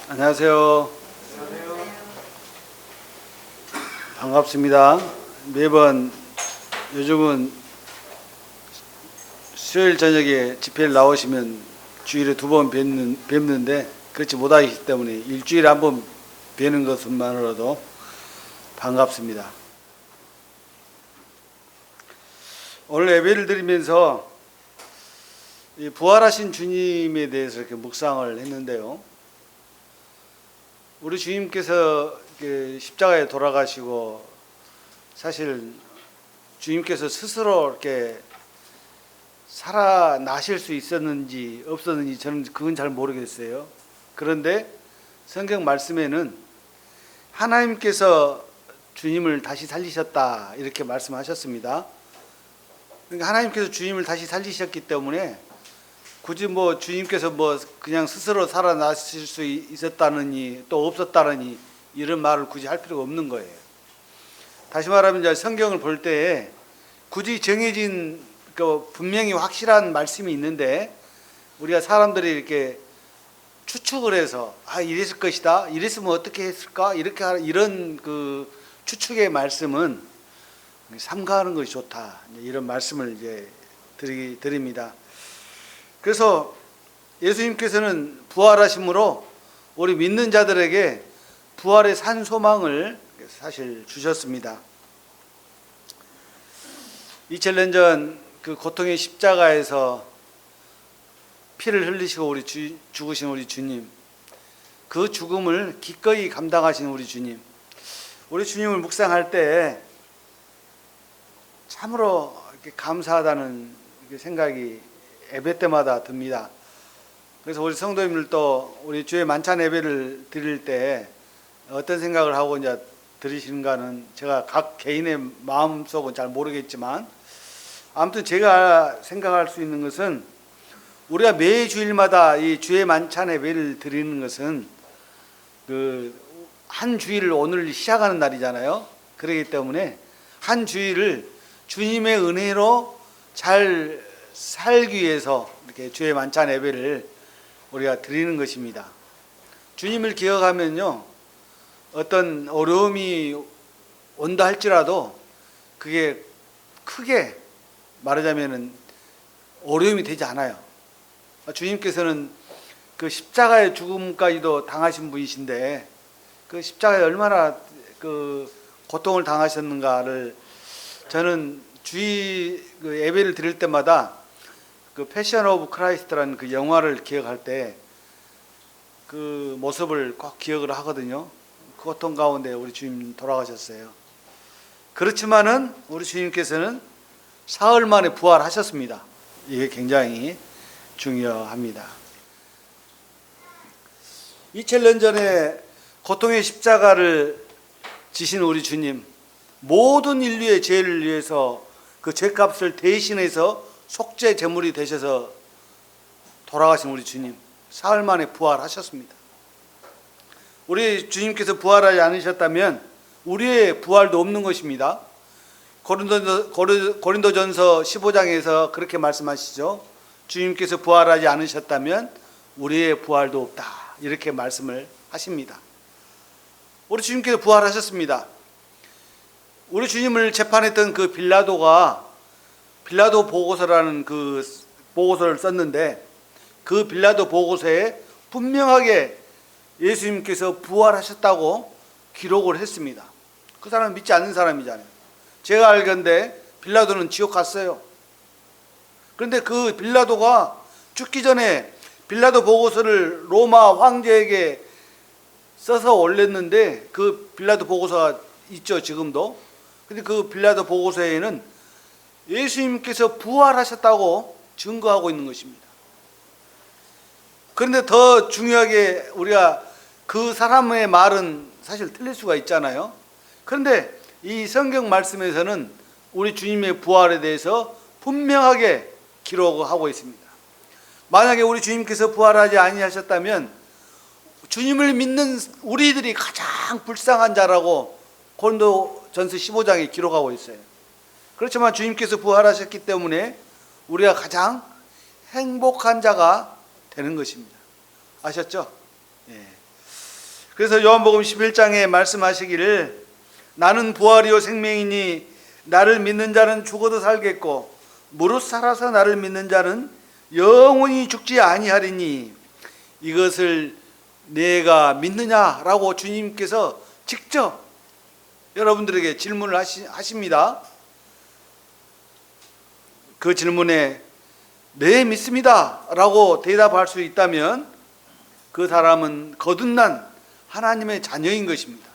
안녕하세요. 반갑습니다. 매번 요즘은 수요일 저녁에 집회를 나오시면 주일에 두 번 뵙는데 그렇지 못하기 때문에 일주일에 한 번 뵈는 것만으로도 반갑습니다. 오늘 예배를 드리면서 이 부활하신 주님에 대해서 이렇게 묵상을 했는데요. 우리 주님께서 십자가에 돌아가시고 사실 주님께서 스스로 이렇게 살아나실 수 있었는지 없었는지 저는 그건 잘 모르겠어요. 그런데 성경 말씀에는 하나님께서 주님을 다시 살리셨다 이렇게 말씀하셨습니다. 그러니까 하나님께서 주님을 다시 살리셨기 때문에 굳이 주님께서 그냥 스스로 살아나실 수 있었다느니 또 없었다느니 이런 말을 굳이 할 필요가 없는 거예요. 다시 말하면 이제 성경을 볼 때에 굳이 정해진 분명히 확실한 말씀이 있는데 우리가 사람들이 이렇게 추측을 해서 이랬을 것이다, 이랬으면 어떻게 했을까, 이런 그 추측의 말씀은 삼가하는 것이 좋다 이런 말씀을 이제 드립니다. 그래서 예수님께서는 부활하심으로 우리 믿는 자들에게 부활의 산 소망을 사실 주셨습니다. 2000년 전 그 고통의 십자가에서 피를 흘리시고 죽으신 우리 주님, 그 죽음을 기꺼이 감당하신 우리 주님을 묵상할 때 참으로 감사하다는 생각이 예배 때마다 듭니다. 그래서 우리 성도님들도 우리 주의 만찬 예배를 드릴 때 어떤 생각을 하고 이제 드리시는가는 제가 각 개인의 마음속은 잘 모르겠지만 아무튼 제가 생각할 수 있는 것은 우리가 매 주일마다 이 주의 만찬 예배를 드리는 것은 한 주일을 오늘 시작하는 날이잖아요. 그렇기 때문에 한 주일을 주님의 은혜로 잘 살기 위해서 이렇게 주의 만찬 예배를 우리가 드리는 것입니다. 주님을 기억하면요, 어떤 어려움이 온다 할지라도 그게 크게 말하자면은 어려움이 되지 않아요. 주님께서는 그 십자가의 죽음까지도 당하신 분이신데 그 십자가에 얼마나 그 고통을 당하셨는가를 저는 주의 예배를 드릴 때마다 그 패션 오브 크라이스트라는 그 영화를 기억할 때 그 모습을 꼭 기억을 하거든요. 그 고통 가운데 우리 주님 돌아가셨어요. 그렇지만은 우리 주님께서는 사흘 만에 부활하셨습니다. 이게 굉장히 중요합니다. 2000년 전에 고통의 십자가를 지신 우리 주님, 모든 인류의 죄를 위해서 그 죄값을 대신해서 속죄 제물이 되셔서 돌아가신 우리 주님, 사흘 만에 부활하셨습니다. 우리 주님께서 부활하지 않으셨다면 우리의 부활도 없는 것입니다. 고린도전서 15장에서 그렇게 말씀하시죠. 주님께서 부활하지 않으셨다면 우리의 부활도 없다 이렇게 말씀을 하십니다. 우리 주님께서 부활하셨습니다. 우리 주님을 재판했던 그 빌라도가 빌라도 보고서라는 그 보고서를 썼는데 그 빌라도 보고서에 분명하게 예수님께서 부활하셨다고 기록을 했습니다. 그 사람은 믿지 않는 사람이잖아요. 제가 알건대 빌라도는 지옥 갔어요. 그런데 그 빌라도가 죽기 전에 빌라도 보고서를 로마 황제에게 써서 올렸는데 그 빌라도 보고서가 있죠, 지금도. 근데 그 빌라도 보고서에는 예수님께서 부활하셨다고 증거하고 있는 것입니다. 그런데 더 중요하게 우리가 그 사람의 말은 사실 틀릴 수가 있잖아요. 그런데 이 성경 말씀에서는 우리 주님의 부활에 대해서 분명하게 기록하고 있습니다. 만약에 우리 주님께서 부활하지 아니하셨다면 주님을 믿는 우리들이 가장 불쌍한 자라고 고린도전서 15장에 기록하고 있어요. 그렇지만 주님께서 부활하셨기 때문에 우리가 가장 행복한 자가 되는 것입니다. 아셨죠? 예. 그래서 요한복음 11장에 말씀하시기를 나는 부활이요 생명이니 나를 믿는 자는 죽어도 살겠고 무릇 살아서 나를 믿는 자는 영원히 죽지 아니하리니 이것을 내가 믿느냐라고 주님께서 직접 여러분들에게 질문을 하십니다. 그 질문에 네 믿습니다 라고 대답할 수 있다면 그 사람은 거듭난 하나님의 자녀인 것입니다.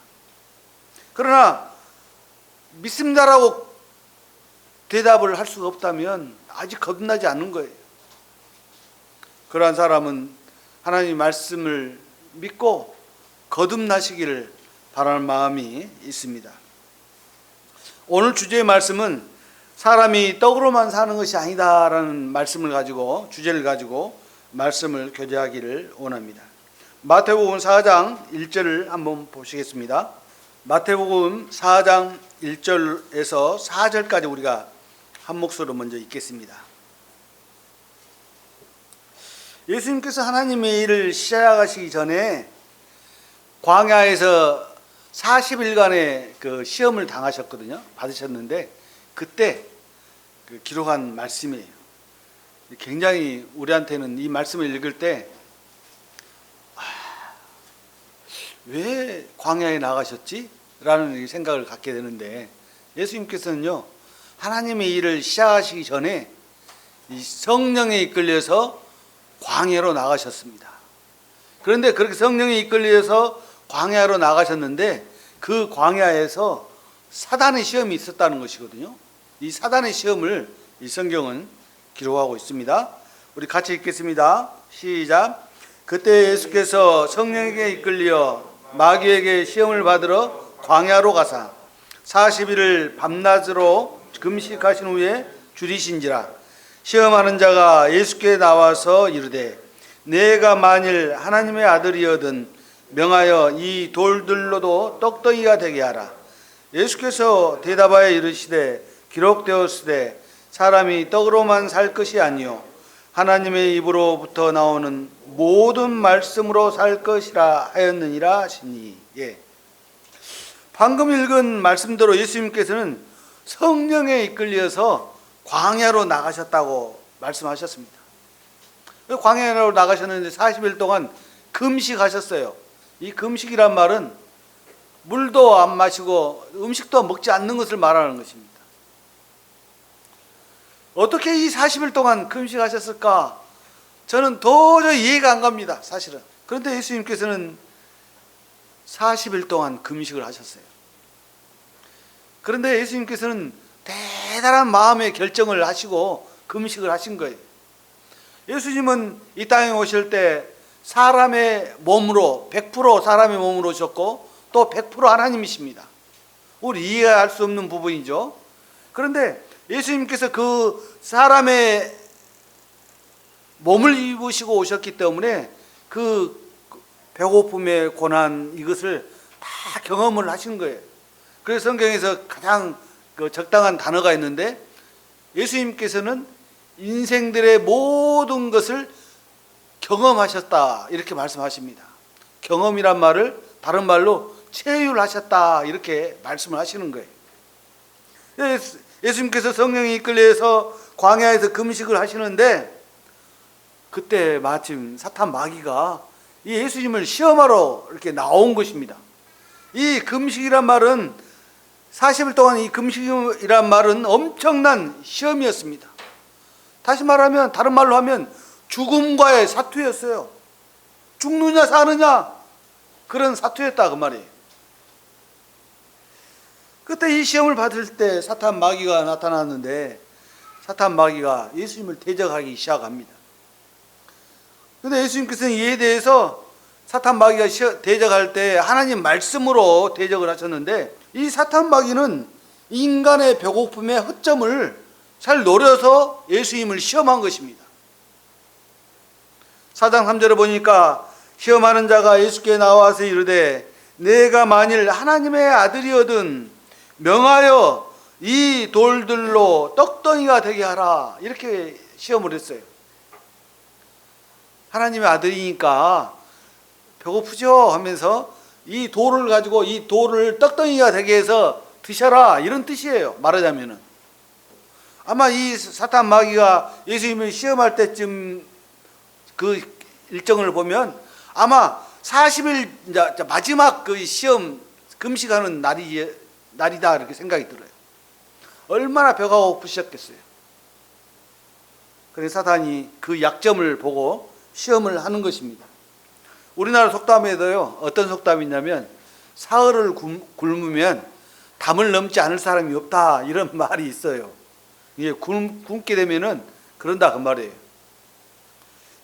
그러나 믿습니다라고 대답을 할 수가 없다면 아직 거듭나지 않는 거예요. 그러한 사람은 하나님의 말씀을 믿고 거듭나시기를 바라는 마음이 있습니다. 오늘 주제의 말씀은 사람이 떡으로만 사는 것이 아니다라는 말씀을 가지고 주제를 가지고 말씀을 교제하기를 원합니다. 마태복음 4장 1절을 한번 보시겠습니다. 마태복음 4장 1절에서 4절까지 우리가 한 목소리로 먼저 읽겠습니다. 예수님께서 하나님의 일을 시작하시기 전에 광야에서 40일간의 그 시험을 당하셨거든요. 받으셨는데 그때 그 기록한 말씀이에요. 굉장히 우리한테는 이 말씀을 읽을 때 왜 광야에 나가셨지? 라는 생각을 갖게 되는데 예수님께서는요 하나님의 일을 시작하시기 전에 이 성령에 이끌려서 광야로 나가셨습니다. 그런데 그렇게 성령에 이끌려서 광야로 나가셨는데 그 광야에서 사단의 시험이 있었다는 것이거든요. 이 사단의 시험을 이 성경은 기록하고 있습니다. 우리 같이 읽겠습니다. 시작. 그때 예수께서 성령에게 이끌려 마귀에게 시험을 받으러 광야로 가사 40일을 밤낮으로 금식하신 후에 줄이신지라. 시험하는 자가 예수께 나와서 이르되 내가 만일 하나님의 아들이거든 명하여 이 돌들로도 떡덩이가 되게 하라. 예수께서 대답하여 이르시되 기록되었으되 사람이 떡으로만 살 것이 아니요 하나님의 입으로부터 나오는 모든 말씀으로 살 것이라 하였느니라 하시니. 예. 방금 읽은 말씀대로 예수님께서는 성령에 이끌려서 광야로 나가셨다고 말씀하셨습니다. 광야로 나가셨는데 40일 동안 금식하셨어요. 이 금식이란 말은 물도 안 마시고 음식도 먹지 않는 것을 말하는 것입니다. 어떻게 이 40일 동안 금식하셨을까? 저는 도저히 이해가 안 갑니다, 사실은. 그런데 예수님께서는 40일 동안 금식을 하셨어요. 그런데 예수님께서는 대단한 마음의 결정을 하시고 금식을 하신 거예요. 예수님은 이 땅에 오실 때 사람의 몸으로 100% 사람의 몸으로 오셨고 또 100% 하나님이십니다. 우리 이해할 수 없는 부분이죠. 그런데 예수님께서 그 사람의 몸을 입으시고 오셨기 때문에 그 배고픔의 고난 이것을 다 경험을 하신 거예요. 그래서 성경에서 가장 적당한 단어가 있는데 예수님께서는 인생들의 모든 것을 경험하셨다 이렇게 말씀하십니다. 경험이란 말을 다른 말로 체휼하셨다 이렇게 말씀을 하시는 거예요. 예수님께서 성령에 이끌려서 광야에서 금식을 하시는데 그때 마침 사탄 마귀가 이 예수님을 시험하러 이렇게 나온 것입니다. 이 금식이란 말은 40일 동안 이 금식이란 말은 엄청난 시험이었습니다. 다시 말하면 다른 말로 하면 죽음과의 사투였어요. 죽느냐 사느냐 그런 사투였다 그 말이에요. 그때 이 시험을 받을 때 사탄 마귀가 나타났는데 사탄 마귀가 예수님을 대적하기 시작합니다. 그런데 예수님께서는 이에 대해서 사탄 마귀가 대적할 때 하나님 말씀으로 대적을 하셨는데 이 사탄 마귀는 인간의 배고픔의 허점을 잘 노려서 예수님을 시험한 것입니다. 4장 3절에 보니까 시험하는 자가 예수께 나와서 이르되 내가 만일 하나님의 아들이거든 명하여 이 돌들로 떡덩이가 되게 하라 이렇게 시험을 했어요. 하나님의 아들이니까 배고프죠 하면서 이 돌을 가지고 이 돌을 떡덩이가 되게 해서 드셔라, 이런 뜻이에요. 말하자면은 아마 이 사탄 마귀가 예수님을 시험할 때쯤 그 일정을 보면 아마 40일 마지막 그 시험 금식하는 날이다 이렇게 생각이 들어요. 얼마나 배가 고프셨겠어요. 그래서 사탄이 그 약점을 보고 시험을 하는 것입니다. 우리나라 속담에도요, 어떤 속담이 있냐면 사흘을 굶으면 담을 넘지 않을 사람이 없다, 이런 말이 있어요. 이게 굶게 되면은 그런다 그 말이에요.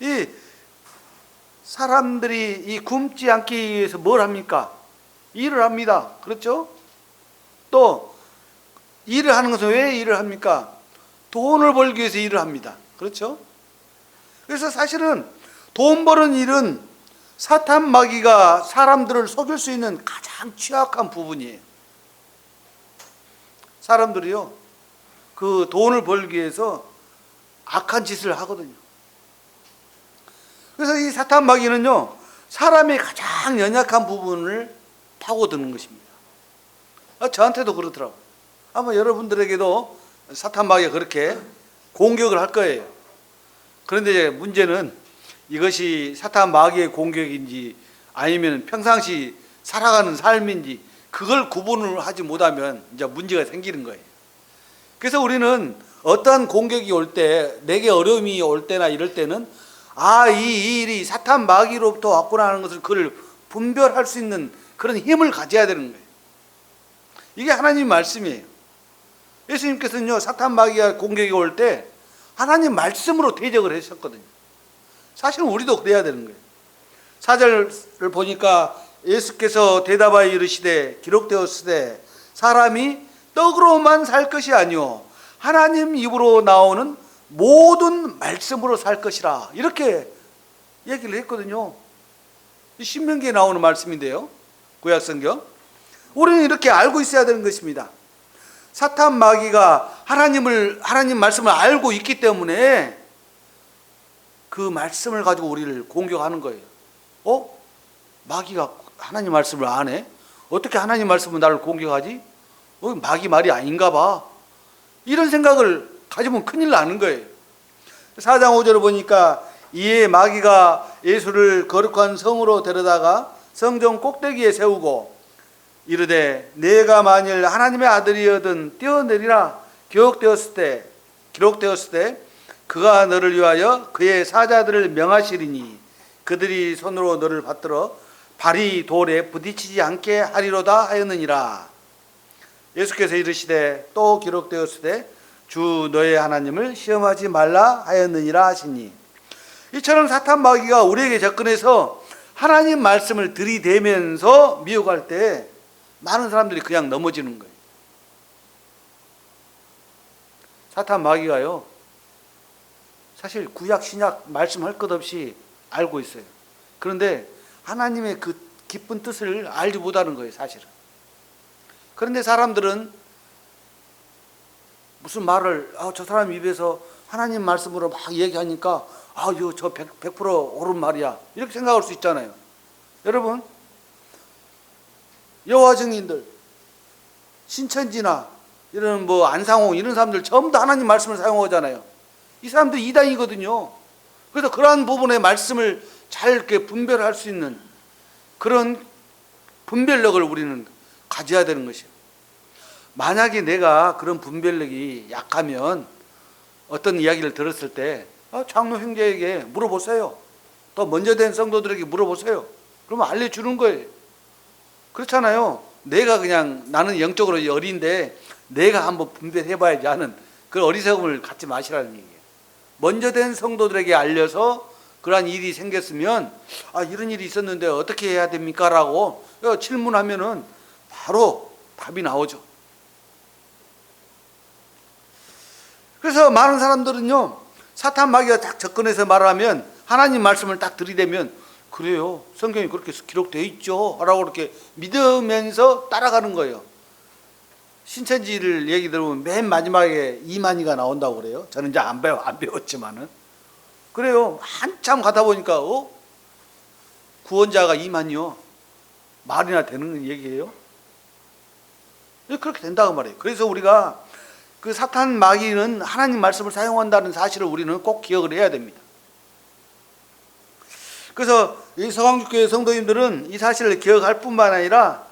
이 사람들이 이 굶지 않기 위해서 뭘 합니까? 일을 합니다. 그렇죠? 또 일을 하는 것은 왜 일을 합니까? 돈을 벌기 위해서 일을 합니다. 그렇죠? 그래서 사실은 돈 버는 일은 사탄 마귀가 사람들을 속일 수 있는 가장 취약한 부분이에요. 사람들이요, 그 돈을 벌기 위해서 악한 짓을 하거든요. 그래서 이 사탄 마귀는요, 사람의 가장 연약한 부분을 파고드는 것입니다. 저한테도 그렇더라고요. 아마 여러분들에게도 사탄 마귀가 그렇게 공격을 할 거예요. 그런데 문제는 이것이 사탄 마귀의 공격인지 아니면 평상시 살아가는 삶인지 그걸 구분을 하지 못하면 이제 문제가 생기는 거예요. 그래서 우리는 어떠한 공격이 올 때, 내게 어려움이 올 때나 이럴 때는 이 일이 사탄 마귀로부터 왔구나 하는 것을 그걸 분별할 수 있는 그런 힘을 가져야 되는 거예요. 이게 하나님 말씀이에요. 예수님께서는요, 사탄 마귀가 공격이 올 때 하나님 말씀으로 대적을 하셨거든요. 사실은 우리도 그래야 되는 거예요. 4절을 보니까 예수께서 대답하여 이르시되 기록되었으되 사람이 떡으로만 살 것이 아니요 하나님 입으로 나오는 모든 말씀으로 살 것이라, 이렇게 얘기를 했거든요. 신명기에 나오는 말씀인데요, 구약성경. 우리는 이렇게 알고 있어야 되는 것입니다. 사탄 마귀가 하나님 말씀을 알고 있기 때문에 그 말씀을 가지고 우리를 공격하는 거예요. 마귀가 하나님 말씀을 안 해? 어떻게 하나님 말씀은 나를 공격하지? 마귀 말이 아닌가 봐. 이런 생각을 가지면 큰일 나는 거예요. 4장 5절을 보니까 이에 마귀가 예수를 거룩한 성으로 데려다가 성전 꼭대기에 세우고 이르되 내가 만일 하나님의 아들이여든 뛰어내리라. 기록되었을 때 그가 너를 위하여 그의 사자들을 명하시리니 그들이 손으로 너를 받들어 발이 돌에 부딪히지 않게 하리로다 하였느니라. 예수께서 이르시되 또 기록되었을 때 주 너의 하나님을 시험하지 말라 하였느니라 하시니, 이처럼 사탄 마귀가 우리에게 접근해서 하나님 말씀을 들이대면서 미혹할 때 많은 사람들이 그냥 넘어지는 거예요. 사탄 마귀가요, 사실 구약 신약 말씀할 것 없이 알고 있어요. 그런데 하나님의 그 깊은 뜻을 알지 못하는 거예요, 사실은. 그런데 사람들은 무슨 말을 저 사람 입에서 하나님 말씀으로 막 얘기하니까 저 100% 옳은 말이야, 이렇게 생각할 수 있잖아요. 여러분, 여호와 증인들, 신천지나 이런 안상홍 이런 사람들 전부 다 하나님 말씀을 사용하잖아요. 이 사람들 이단이거든요. 그래서 그러한 부분의 말씀을 잘 이렇게 분별할 수 있는 그런 분별력을 우리는 가져야 되는 것이에요. 만약에 내가 그런 분별력이 약하면 어떤 이야기를 들었을 때 장로 형제에게 물어보세요. 더 먼저 된 성도들에게 물어보세요. 그러면 알려주는 거예요. 그렇잖아요. 내가 그냥 나는 영적으로 어린데 내가 한번 분별해봐야지 하는 그 어리석음을 갖지 마시라는 얘기예요. 먼저 된 성도들에게 알려서 그러한 일이 생겼으면 이런 일이 있었는데 어떻게 해야 됩니까? 라고 질문하면은 바로 답이 나오죠. 그래서 많은 사람들은요, 사탄 마귀가 딱 접근해서 말하면 하나님 말씀을 딱 들이대면 그래요, 성경이 그렇게 기록되어 있죠 라고 그렇게 믿으면서 따라가는 거예요. 신천지를 얘기 들으면 맨 마지막에 이만희가 나온다고 그래요. 저는 이제 안 배웠지만은 그래요. 한참 가다 보니까 구원자가 이만희요. 말이나 되는 얘기예요? 그렇게 된다고 말이에요. 그래서 우리가 그 사탄 마귀는 하나님 말씀을 사용한다는 사실을 우리는 꼭 기억을 해야 됩니다. 그래서 이 서강주교회 성도님들은 이 사실을 기억할 뿐만 아니라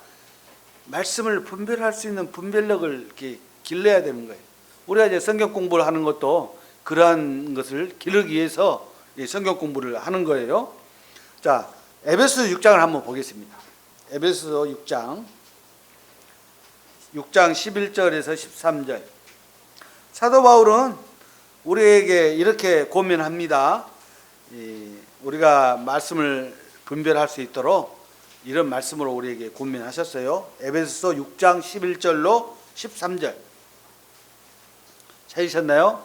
말씀을 분별할 수 있는 분별력을 이렇게 길러야 되는 거예요. 우리가 이제 성경 공부를 하는 것도 그러한 것을 기르기 위해서 성경 공부를 하는 거예요. 자, 에베소서 6장을 한번 보겠습니다. 에베소서 6장 11절에서 13절. 사도 바울은 우리에게 이렇게 고면합니다. 우리가 말씀을 분별할 수 있도록 이런 말씀으로 우리에게 고면하셨어요. 에베소서 6장 11절로 13절. 찾으셨나요?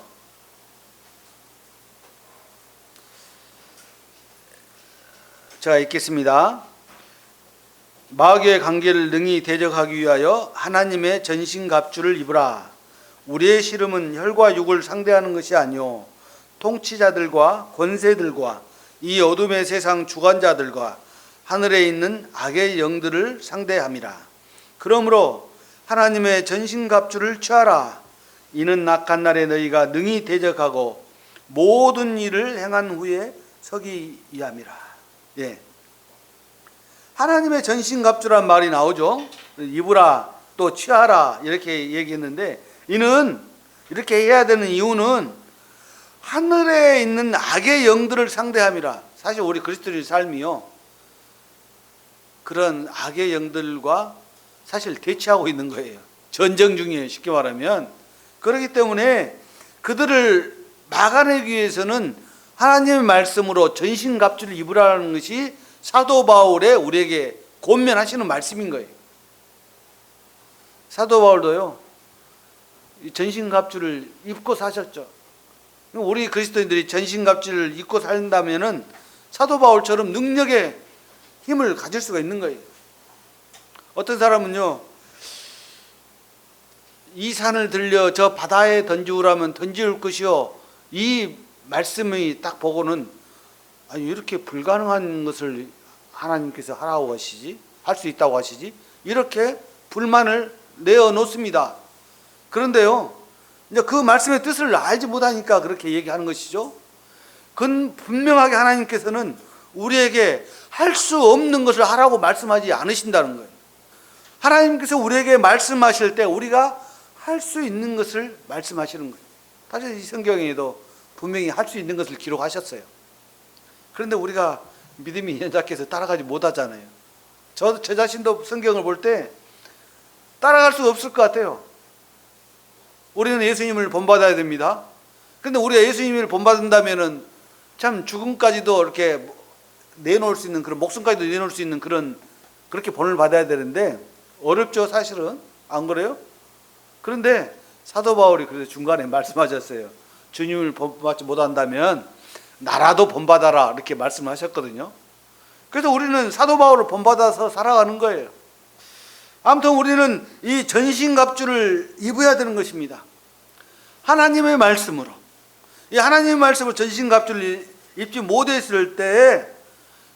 제가 읽겠습니다. 마귀의 관계를 능히 대적하기 위하여 하나님의 전신갑주를 입으라. 우리의 씨름은 혈과 육을 상대하는 것이 아니요 통치자들과 권세들과 이 어둠의 세상 주관자들과 하늘에 있는 악의 영들을 상대함이라. 그러므로 하나님의 전신갑주를 취하라. 이는 악한 날에 너희가 능히 대적하고 모든 일을 행한 후에 서기 위함이라. 예. 하나님의 전신갑주란 말이 나오죠. 입으라, 또 취하라 이렇게 얘기했는데, 이는 이렇게 해야 되는 이유는 하늘에 있는 악의 영들을 상대함이라. 사실 우리 그리스도인의 삶이요, 그런 악의 영들과 사실 대치하고 있는 거예요. 전쟁 중이에요, 쉽게 말하면. 그렇기 때문에 그들을 막아내기 위해서는 하나님의 말씀으로 전신갑주를 입으라는 것이 사도 바울의 우리에게 권면하시는 말씀인 거예요. 사도 바울도요, 전신갑주를 입고 사셨죠. 우리 그리스도인들이 전신갑주를 입고 산다면은 사도 바울처럼 능력의 힘을 가질 수가 있는 거예요. 어떤 사람은요, 이 산을 들려 저 바다에 던지우라면 던지울 것이요, 이 말씀이 딱 보고는 아니, 이렇게 불가능한 것을 하나님께서 하라고 하시지, 할 수 있다고 하시지, 이렇게 불만을 내어놓습니다. 그런데요, 이제 그 말씀의 뜻을 알지 못하니까 그렇게 얘기하는 것이죠. 그건 분명하게 하나님께서는 우리에게 할 수 없는 것을 하라고 말씀하지 않으신다는 거예요. 하나님께서 우리에게 말씀하실 때 우리가 할 수 있는 것을 말씀하시는 거예요. 사실 이 성경에도 분명히 할 수 있는 것을 기록하셨어요. 그런데 우리가 믿음이 연약해서 따라가지 못하잖아요. 저 자신도 성경을 볼 때 따라갈 수가 없을 것 같아요. 우리는 예수님을 본받아야 됩니다. 그런데 우리가 예수님을 본받는다면은 참 죽음까지도 이렇게 내놓을 수 있는, 그런 목숨까지도 내놓을 수 있는 그렇게 본을 받아야 되는데 어렵죠, 사실은. 안 그래요? 그런데 사도 바울이 그래서 중간에 말씀하셨어요. 주님을 본받지 못한다면 나라도 본받아라, 이렇게 말씀하셨거든요. 그래서 우리는 사도 바울을 본받아서 살아가는 거예요. 아무튼 우리는 이 전신갑주를 입어야 되는 것입니다. 하나님의 말씀으로, 이 하나님의 말씀으로 전신갑주를 입지 못했을 때에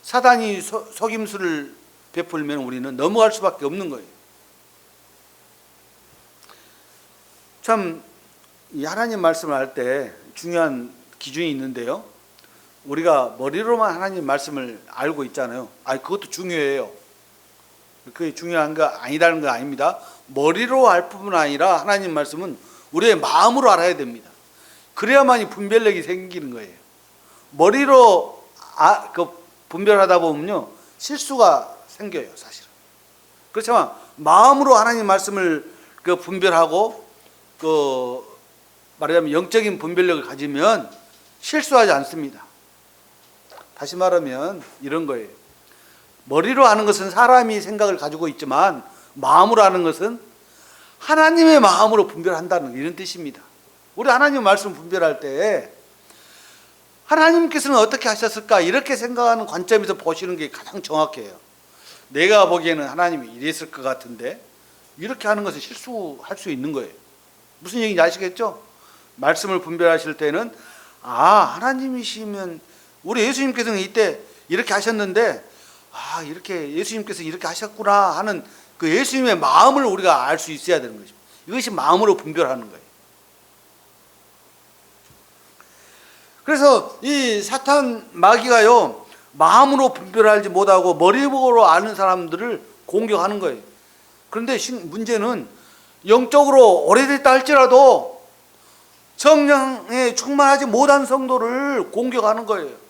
사단이 속임수를 베풀면 우리는 넘어갈 수밖에 없는 거예요. 참, 이 하나님 말씀을 할 때 중요한 기준이 있는데요, 우리가 머리로만 하나님 말씀을 알고 있잖아요. 그것도 중요해요. 그게 중요한 거 아니라는 거 아닙니다. 머리로 알 뿐만 아니라 하나님 말씀은 우리의 마음으로 알아야 됩니다. 그래야만이 분별력이 생기는 거예요. 머리로 분별하다 보면요, 실수가 생겨요, 사실은. 그렇지만 마음으로 하나님 말씀을 분별하고 말하자면 영적인 분별력을 가지면 실수하지 않습니다. 다시 말하면 이런 거예요. 머리로 아는 것은 사람이 생각을 가지고 있지만 마음으로 아는 것은 하나님의 마음으로 분별한다는 이런 뜻입니다. 우리 하나님 말씀 분별할 때 하나님께서는 어떻게 하셨을까, 이렇게 생각하는 관점에서 보시는 게 가장 정확해요. 내가 보기에는 하나님이 이랬을 것 같은데, 이렇게 하는 것은 실수할 수 있는 거예요. 무슨 얘기인지 아시겠죠? 말씀을 분별하실 때는 하나님이시면, 우리 예수님께서는 이때 이렇게 하셨는데 아, 이렇게 예수님께서 이렇게 하셨구나 하는 그 예수님의 마음을 우리가 알 수 있어야 되는 것입니다. 이것이 마음으로 분별하는 거예요. 그래서 이 사탄 마귀가요, 마음으로 분별하지 못하고 머리로 아는 사람들을 공격하는 거예요. 그런데 문제는 영적으로 오래됐다 할지라도 성령에 충만하지 못한 성도를 공격하는 거예요.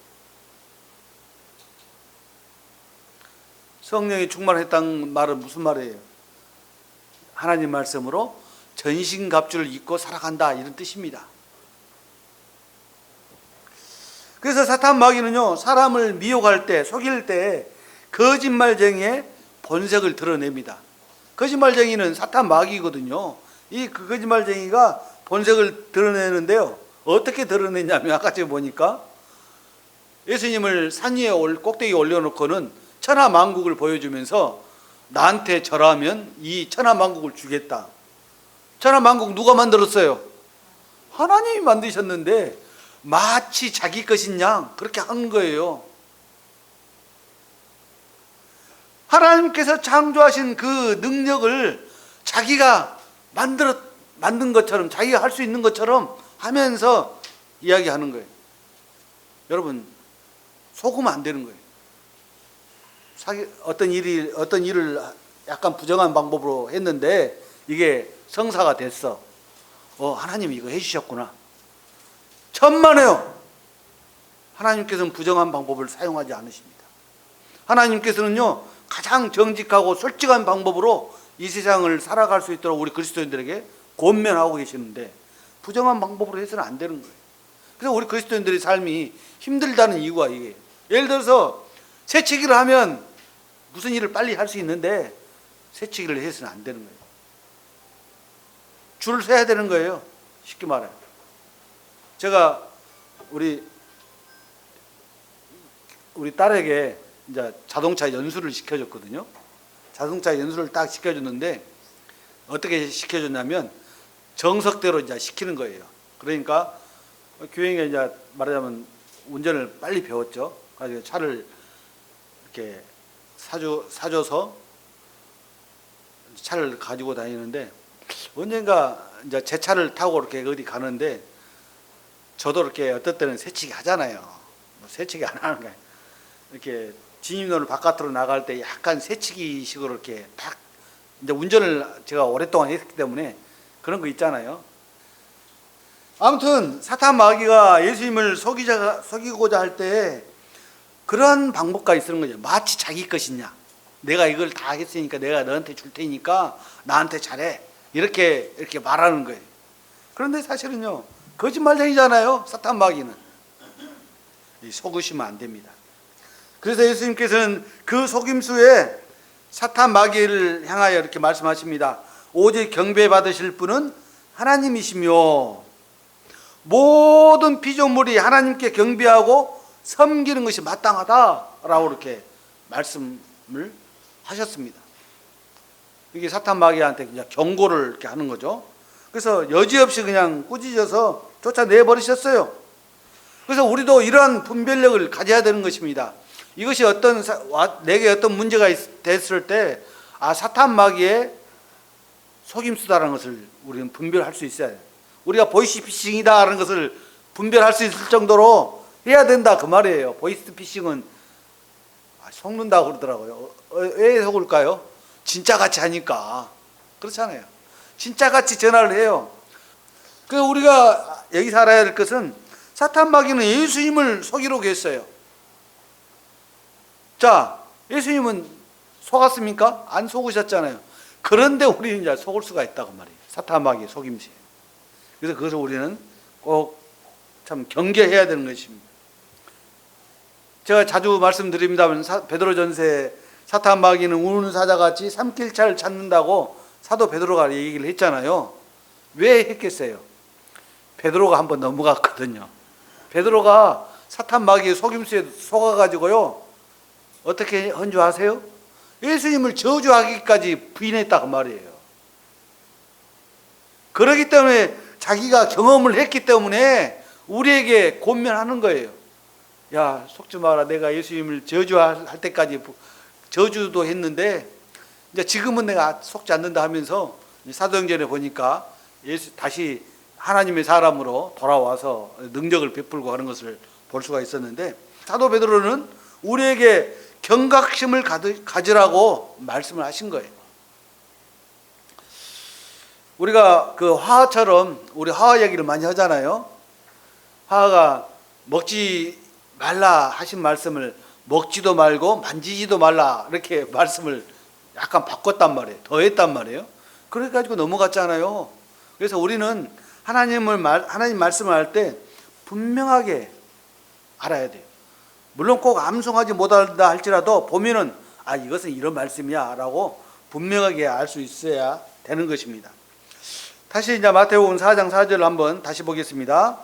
성령에 충만했다는 말은 무슨 말이에요? 하나님 말씀으로 전신갑주를 입고 살아간다, 이런 뜻입니다. 그래서 사탄 마귀는요, 사람을 미혹할 때, 속일 때 거짓말쟁이의 본색을 드러냅니다. 거짓말쟁이는 사탄 마귀거든요. 이 거짓말쟁이가 본색을 드러내는데요, 어떻게 드러내냐면 아까 제가 보니까 예수님을 산 위에 꼭대기에 올려놓고는 천하만국을 보여주면서 나한테 절하면 이 천하만국을 주겠다. 천하만국 누가 만들었어요? 하나님이 만드셨는데 마치 자기 것인 양 그렇게 한 거예요. 하나님께서 창조하신 그 능력을 자기가 만든 것처럼, 자기가 할 수 있는 것처럼 하면서 이야기하는 거예요. 여러분, 속으면 안 되는 거예요. 어떤 일을 약간 부정한 방법으로 했는데 이게 성사가 됐어. 하나님이 이거 해주셨구나. 천만에요. 하나님께서는 부정한 방법을 사용하지 않으십니다. 하나님께서는요, 가장 정직하고 솔직한 방법으로 이 세상을 살아갈 수 있도록 우리 그리스도인들에게 권면하고 계시는데 부정한 방법으로 해서는 안 되는 거예요. 그래서 우리 그리스도인들의 삶이 힘들다는 이유가 이게, 예를 들어서 새치기를 하면 무슨 일을 빨리 할 수 있는데 새치기를 해서는 안 되는 거예요. 줄을 서야 되는 거예요. 쉽게 말해요. 제가 우리 딸에게 이제 자동차 연수를 시켜줬거든요. 자동차 연수를 딱 시켜줬는데 어떻게 시켜줬냐면 정석대로 이제 시키는 거예요. 그러니까 교행에 이제 말하자면 운전을 빨리 배웠죠. 그래서 차를 이렇게 사줘서 차를 가지고 다니는데 언젠가 이제 제 차를 타고 이렇게 어디 가는데 저도 이렇게 어떨 때는 새치기 하잖아요. 새치기 안 하는 거예요. 이렇게 진입로를 바깥으로 나갈 때 약간 새치기식으로 이렇게 딱 이제 운전을 제가 오랫동안 했기 때문에 그런 거 있잖아요. 아무튼 사탄 마귀가 예수님을 속이고자 할 때 그러한 방법까지 쓰는 거죠. 마치 자기 것이냐. 내가 이걸 다 했으니까 내가 너한테 줄 테니까 나한테 잘해. 이렇게 말하는 거예요. 그런데 사실은요, 거짓말쟁이잖아요. 사탄 마귀는. 속으시면 안 됩니다. 그래서 예수님께서는 그 속임수에 사탄 마귀를 향하여 이렇게 말씀하십니다. 오직 경배받으실 분은 하나님이시며 모든 피조물이 하나님께 경배하고 섬기는 것이 마땅하다라고 이렇게 말씀을 하셨습니다. 이게 사탄 마귀한테 그냥 경고를 이렇게 하는 거죠. 그래서 여지없이 그냥 꾸짖어서 쫓아내버리셨어요. 그래서 우리도 이러한 분별력을 가져야 되는 것입니다. 이것이 내게 어떤 문제가 됐을 때, 사탄 마귀의 속임수다라는 것을 우리는 분별할 수 있어야 돼요. 우리가 보이스피싱이다라는 것을 분별할 수 있을 정도로 해야 된다, 그 말이에요. 보이스피싱은 속는다고 그러더라고요. 왜 속을까요? 진짜같이 하니까. 그렇잖아요. 진짜같이 전화를 해요. 그래서 우리가 여기서 알아야 될 것은 사탄 마귀는 예수님을 속이려고 했어요. 자, 예수님은 속았습니까? 안 속으셨잖아요. 그런데 우리는 이제 속을 수가 있다고 말이에요. 사탄 마귀의 속임수예요. 그래서 그것을 우리는 꼭 참 경계해야 되는 것입니다. 제가 자주 말씀드립니다만 베드로전서에 사탄 마귀는 우는 사자같이 삼킬자를 찾는다고 사도 베드로가 얘기를 했잖아요. 왜 했겠어요? 베드로가 한번 넘어갔거든요. 베드로가 사탄 마귀의 속임수에 속아가지고요, 어떻게 한 줄 아세요? 예수님을 저주하기까지 부인했다 그 말이에요. 그렇기 때문에 자기가 경험을 했기 때문에 우리에게 권면하는 거예요. 야, 속지 마라. 내가 예수님을 저주할 때까지 저주도 했는데 이제 지금은 내가 속지 않는다 하면서 사도행전에 보니까 예수 다시 하나님의 사람으로 돌아와서 능력을 베풀고 하는 것을 볼 수가 있었는데, 사도 베드로는 우리에게 경각심을 가지라고 말씀을 하신 거예요. 우리가 그 화처럼 우리 화와 얘기를 많이 하잖아요. 화가 먹지 말라 하신 말씀을 먹지도 말고 만지지도 말라 이렇게 말씀을 약간 바꿨단 말이에요. 더했단 말이에요. 그래가지고 넘어갔잖아요. 그래서 우리는 하나님 말씀을 할 때 분명하게 알아야 돼요. 물론 꼭 암송하지 못한다 할지라도 보면은 이것은 이런 말씀이야 라고 분명하게 알 수 있어야 되는 것입니다. 다시 이제 마태복음 4장 4절 한번 다시 보겠습니다.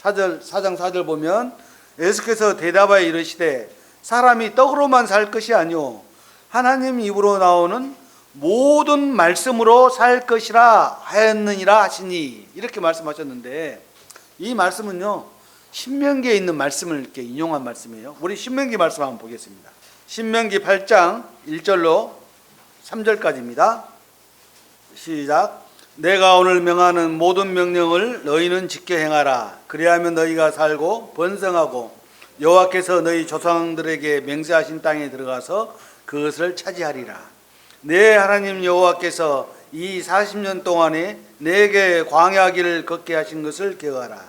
4장 4절 보면 예수께서 대답하여 이르시되 사람이 떡으로만 살 것이 아니오 하나님 입으로 나오는 모든 말씀으로 살 것이라 하였느니라 하시니, 이렇게 말씀하셨는데, 이 말씀은요 신명기에 있는 말씀을 이렇게 인용한 말씀이에요. 우리 신명기 말씀 한번 보겠습니다. 신명기 8장 1절로 3절까지입니다. 시작. 내가 오늘 명하는 모든 명령을 너희는 지켜 행하라. 그리하면 너희가 살고 번성하고 여호와께서 너희 조상들에게 맹세하신 땅에 들어가서 그것을 차지하리라. 내 하나님 여호와께서 이 40년 동안에 내게 광야 길을 걷게 하신 것을 기억하라.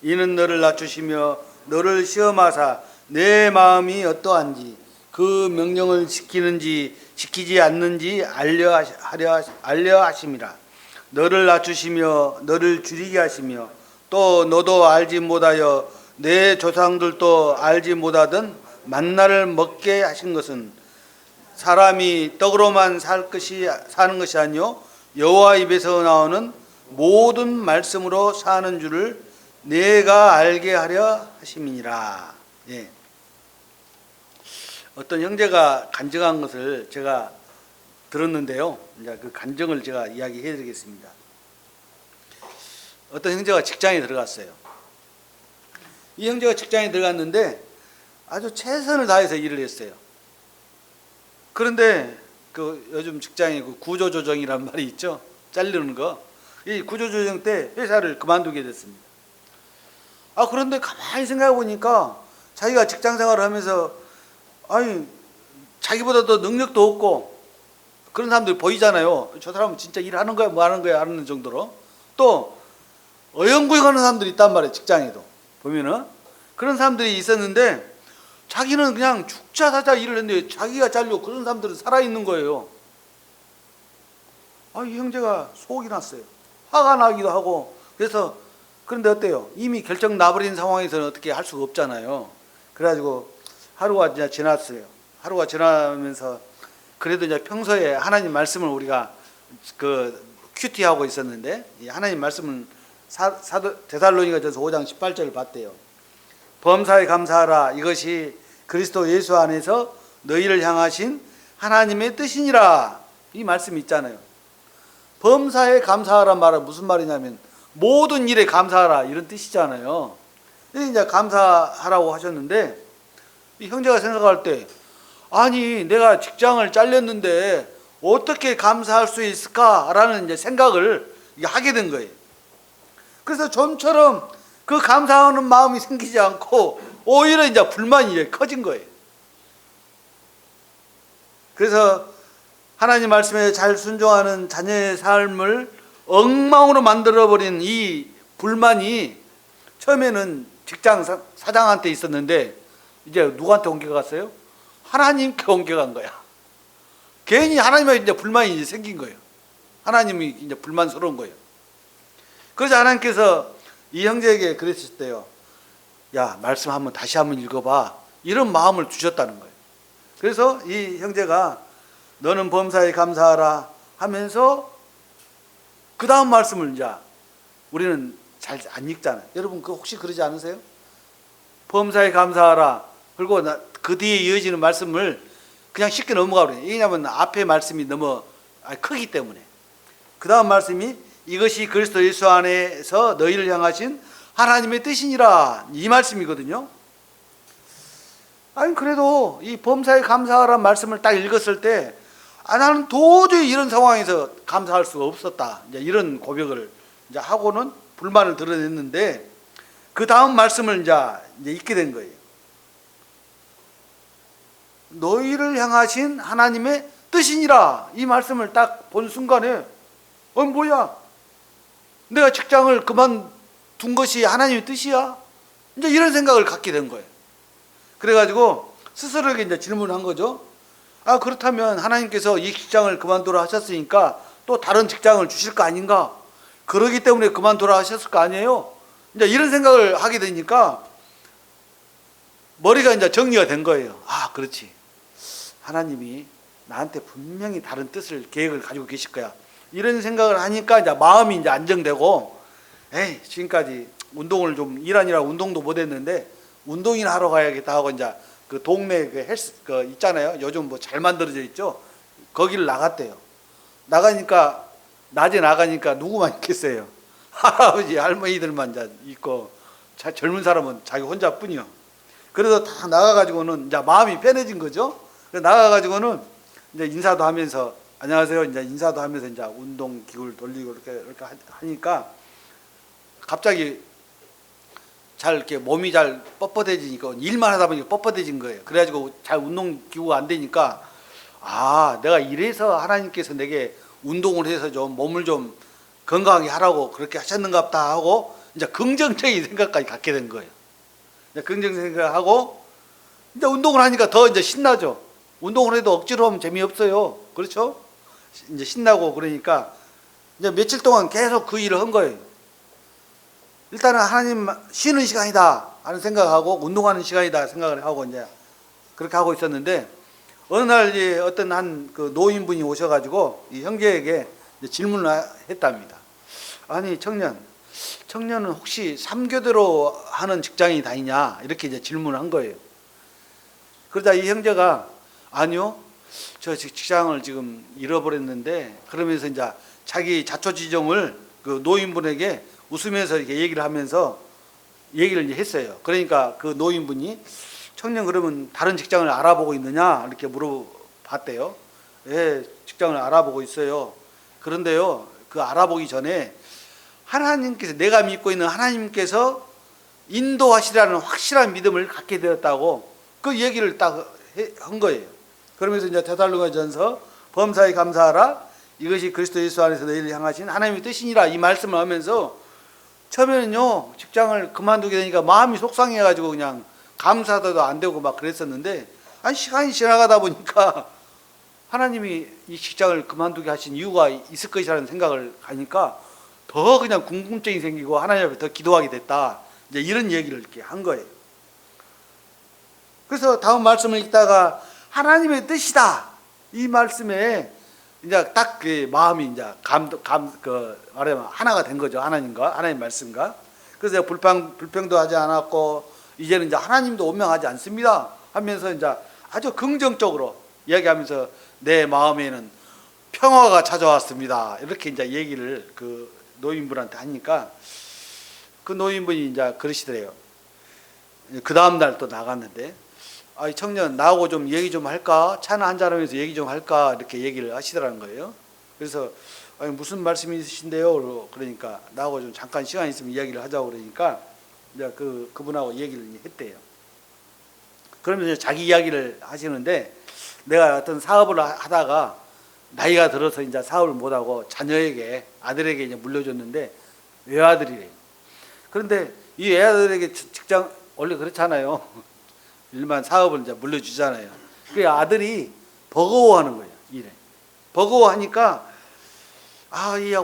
이는 너를 낮추시며 너를 시험하사 내 마음이 어떠한지 그 명령을 지키는지 지키지 않는지 알려 하심이라. 너를 낮추시며 너를 줄이게 하시며 또 너도 알지 못하여 내 조상들도 알지 못하던 만나를 먹게 하신 것은 사람이 떡으로만 사는 것이 아니요 여호와 입에서 나오는 모든 말씀으로 사는 줄을 내가 알게 하려 하심이니라. 예. 어떤 형제가 간증한 것을 제가 들었는데요. 이제 그 간증을 제가 이야기해 드리겠습니다. 어떤 형제가 직장에 들어갔어요. 이 형제가 직장에 들어갔는데 아주 최선을 다해서 일을 했어요. 그런데 그 요즘 직장에 그 구조조정이란 말이 있죠. 잘리는 거. 이 구조조정 때 회사를 그만두게 됐습니다. 그런데 가만히 생각해 보니까 자기가 직장 생활을 하면서 자기보다 더 능력도 없고 그런 사람들이 보이잖아요. 저 사람은 진짜 일하는 거야 뭐 하는 거야 하는 정도로. 또 어영부영하는 사람들이 있단 말이에요. 직장에도 보면은 그런 사람들이 있었는데 자기는 그냥 죽자 사자 일을 했는데 자기가 잘려 그런 사람들은 살아있는 거예요. 이 형제가 속이 났어요. 화가 나기도 하고. 그래서 그런데 어때요? 이미 결정 나버린 상황에서는 어떻게 할 수가 없잖아요. 그래가지고 하루가 이제 지났어요. 하루가 지나면서 그래도 이제 평소에 하나님 말씀을 우리가 그 큐티하고 있었는데 하나님 말씀은 데살로니가전서 5장 18절을 봤대요. 범사에 감사하라. 이것이 그리스도 예수 안에서 너희를 향하신 하나님의 뜻이니라. 이 말씀이 있잖아요. 범사에 감사하란 말은 무슨 말이냐면 모든 일에 감사하라 이런 뜻이잖아요. 이제 감사하라고 하셨는데 이 형제가 생각할 때 내가 직장을 잘렸는데 어떻게 감사할 수 있을까라는 이제 생각을 하게 된 거예요. 그래서 좀처럼 그 감사하는 마음이 생기지 않고 오히려 이제 불만이 커진 거예요. 그래서 하나님 말씀에 잘 순종하는 자녀의 삶을 엉망으로 만들어버린 이 불만이 처음에는 직장 사장한테 있었는데 이제 누구한테 옮겨갔어요? 하나님께 옮겨간 거야. 괜히 하나님한테 이제 불만이 이제 생긴 거예요. 하나님이 이제 불만스러운 거예요. 그래서 하나님께서 이 형제에게 그랬을 야, 말씀 다시 한번 읽어봐. 이런 마음을 주셨다는 거예요. 그래서 이 형제가 너는 범사에 감사하라 하면서 그 다음 말씀을 이제 우리는 잘 안 읽잖아요. 여러분 혹시 그러지 않으세요? 범사에 감사하라. 그리고 그 뒤에 이어지는 말씀을 그냥 쉽게 넘어가 버려요. 왜냐하면 앞에 말씀이 너무 크기 때문에. 그 다음 말씀이 이것이 그리스도 예수 안에서 너희를 향하신 하나님의 뜻이니라. 이 말씀이거든요. 아니 그래도 이 범사에 감사하라는 말씀을 딱 읽었을 때 나는 도저히 이런 상황에서 감사할 수가 없었다. 이제 이런 고백을 이제 하고는 불만을 드러냈는데 그 다음 말씀을 이제 읽게 된 거예요. 너희를 향하신 하나님의 뜻이니라. 이 말씀을 딱 본 순간에 뭐야? 내가 직장을 그만둔 것이 하나님의 뜻이야? 이제 이런 생각을 갖게 된 거예요. 그래가지고 스스로에게 이제 질문한 거죠. 그렇다면 하나님께서 이 직장을 그만두라 하셨으니까 또 다른 직장을 주실 거 아닌가? 그러기 때문에 그만두라 하셨을 거 아니에요? 이제 이런 생각을 하게 되니까 머리가 이제 정리가 된 거예요. 그렇지. 하나님이 나한테 분명히 다른 뜻을, 계획을 가지고 계실 거야. 이런 생각을 하니까 이제 마음이 이제 안정되고, 지금까지 운동을 좀 일하느라 운동도 못 했는데, 운동이나 하러 가야겠다 하고 이제 그 동네 그 헬스, 있잖아요. 요즘 뭐 잘 만들어져 있죠. 거기를 나갔대요. 나가니까, 낮에 나가니까 누구만 있겠어요. 할아버지, 할머니들만 이제 있고, 젊은 사람은 자기 혼자뿐이요. 그래서 다 나가가지고는 이제 마음이 편해진 거죠. 그래서 나가가지고는 이제 인사도 하면서 안녕하세요. 이제 인사도 하면서 이제 운동 기구를 돌리고 이렇게 하니까 갑자기 잘 이렇게 몸이 잘 뻣뻣해지니까 일만 하다 보니까 뻣뻣해진 거예요. 그래가지고 잘 운동 기구가 안 되니까 내가 이래서 하나님께서 내게 운동을 해서 좀 몸을 좀 건강하게 하라고 그렇게 하셨는가 보다 하고 이제 긍정적인 생각까지 갖게 된 거예요. 긍정적인 생각하고 이제 운동을 하니까 더 이제 신나죠. 운동을 해도 억지로 하면 재미없어요. 그렇죠? 이제 신나고 그러니까 이제 며칠 동안 계속 그 일을 한 거예요. 일단은 하나님 쉬는 시간이다 하는 생각하고 운동하는 시간이다 생각을 하고 이제 그렇게 하고 있었는데 어느 날 어떤 한 그 노인분이 오셔가지고 이 형제에게 질문을 했답니다. 아니 청년은 혹시 3교대로 하는 직장이 다니냐 이렇게 이제 질문을 한 거예요. 그러자 이 형제가 아니요, 저 직장을 지금 잃어버렸는데 그러면서 이제 자기 자초지종을 그 노인분에게 웃으면서 이렇게 얘기를 하면서 얘기를 이제 했어요. 그러니까 그 노인분이 청년 그러면 다른 직장을 알아보고 있느냐 이렇게 물어봤대요. 예, 직장을 알아보고 있어요. 그런데요, 그 알아보기 전에 하나님께서, 내가 믿고 있는 하나님께서 인도하시라는 확실한 믿음을 갖게 되었다고 그 얘기를 딱 한 거예요. 그러면서 이제 데살로니가전서 범사에 감사하라 이것이 그리스도 예수 안에서 너희를 향하신 하나님의 뜻이니라 이 말씀을 하면서 처음에는요 직장을 그만두게 되니까 마음이 속상해가지고 그냥 감사도 안 되고 막 그랬었는데 시간이 지나가다 보니까 하나님이 이 직장을 그만두게 하신 이유가 있을 것이라는 생각을 하니까 더 그냥 궁금증이 생기고 하나님 앞에 더 기도하게 됐다. 이제 이런 얘기를 이렇게 한 거예요. 그래서 다음 말씀을 읽다가 하나님의 뜻이다. 이 말씀에 이제 딱 그 마음이 이제 말하면 하나가 된 거죠. 하나님 말씀과. 그래서 불평도 하지 않았고 이제는 이제 하나님도 원망하지 않습니다. 하면서 이제 아주 긍정적으로 이야기하면서 내 마음에는 평화가 찾아왔습니다. 이렇게 이제 얘기를 그 노인분한테 하니까 그 노인분이 이제 그러시더래요. 그 다음날 또 나갔는데 청년 나하고 좀 얘기 좀 할까? 차나 한잔하면서 얘기 좀 할까? 이렇게 얘기를 하시더라는 거예요. 그래서 무슨 말씀이 있으신데요? 그러니까 나하고 좀 잠깐 시간 있으면 이야기를 하자고 그러니까 이제 그분하고 얘기를 했대요. 그러면서 이제 자기 이야기를 하시는데 내가 어떤 사업을 하다가 나이가 들어서 이제 사업을 못하고 자녀에게 아들에게 이제 물려줬는데 외아들이래요. 그런데 이 외아들에게 직장 원래 그렇잖아요. 일반 사업을 이제 물려주잖아요. 그 아들이 버거워하는 거예요. 일에 버거워하니까